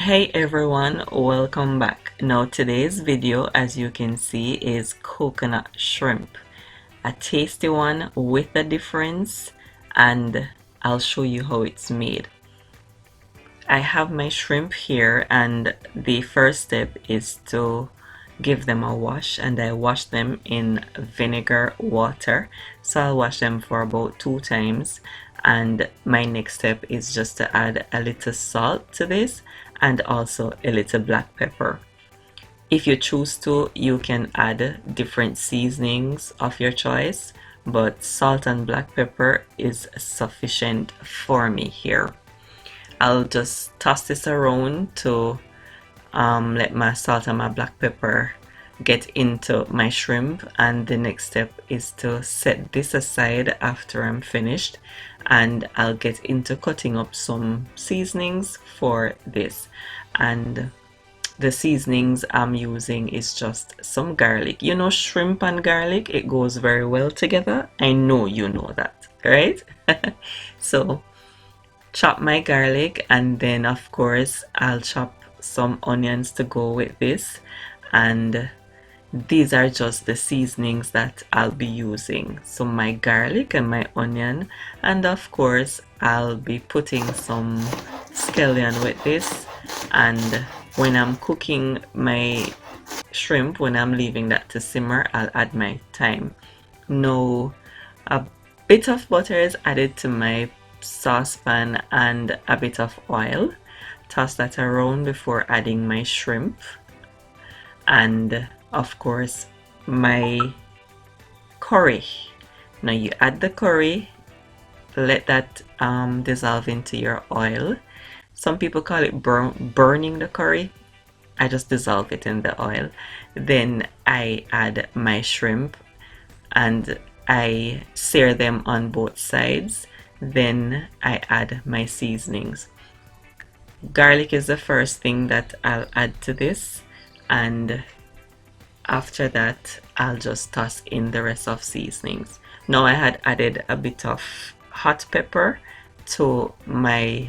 Hey everyone, welcome back. Now today's video, as you can see, is coconut shrimp. A tasty one with a difference, and I'll show you how it's made. I have my shrimp here, and the first step is to give them a wash, and I wash them in vinegar water. So I'll wash them for about 2 times, and my next step is just to add a little salt to this and also a little black pepper. If you choose to, you can add different seasonings of your choice, but salt and black pepper is sufficient for me here. I'll just toss this around to let my salt and my black pepper get into my shrimp, and the next step is to set this aside after I'm finished, and I'll get into cutting up some seasonings for this. And the seasonings I'm using is just some garlic. You know, shrimp and garlic, it goes very well together. I know you know that, right? So chop my garlic, and then of course I'll chop some onions to go with this, and these are just the seasonings that I'll be using. So my garlic and my onion, and of course I'll be putting some scallion with this. And when I'm cooking my shrimp, when I'm leaving that to simmer, I'll add my thyme. Now a bit of butter is added to my saucepan and a bit of oil. Toss that around before adding my shrimp, and of course my curry. Now you add the curry, let that dissolve into your oil. Some people call it burning the curry. I just dissolve it in the oil. Then I add my shrimp and I sear them on both sides. Then I add my seasonings. Garlic is the first thing that I'll add to this, and after that I'll just toss in the rest of seasonings. Now I had added a bit of hot pepper to my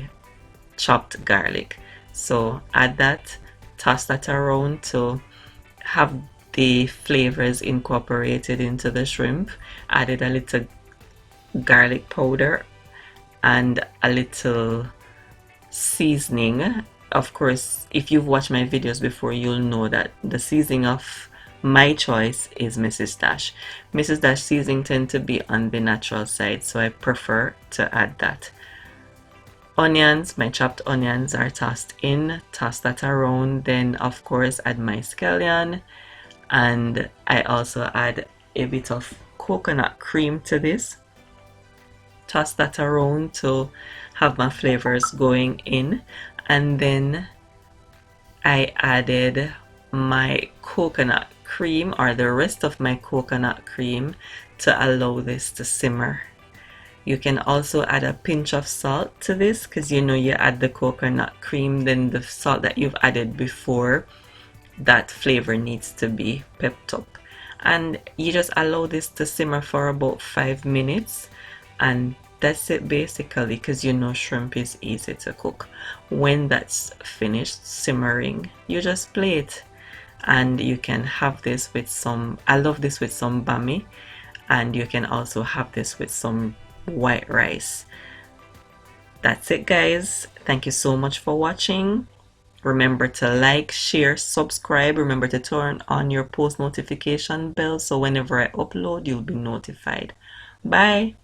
chopped garlic, so add that, toss that around to have the flavors incorporated into the shrimp. Added a little garlic powder and a little seasoning. Of course, if you've watched my videos before, you'll know that the seasoning of my choice is Mrs. Dash. Mrs. Dash seasoning tend to be on the natural side, so I prefer to add that. Onions, my chopped onions are tossed in, toss that around, then of course add my scallion, and I also add a bit of coconut cream to this. Toss that around to have my flavors going in, and then I added my coconut cream, or the rest of my coconut cream, to allow this to simmer. You can also add a pinch of salt to this, because you know you add the coconut cream, then the salt that you've added before, that flavor needs to be pepped up. And you just allow this to simmer for about 5 minutes, and that's it basically, because you know shrimp is easy to cook. When that's finished simmering, you just plate, and you can have this with some, I love this with some bami, and you can also have this with some white rice. That's it guys, thank you so much for watching. Remember to like, share, subscribe. Remember to turn on your post notification bell so whenever I upload you'll be notified. Bye.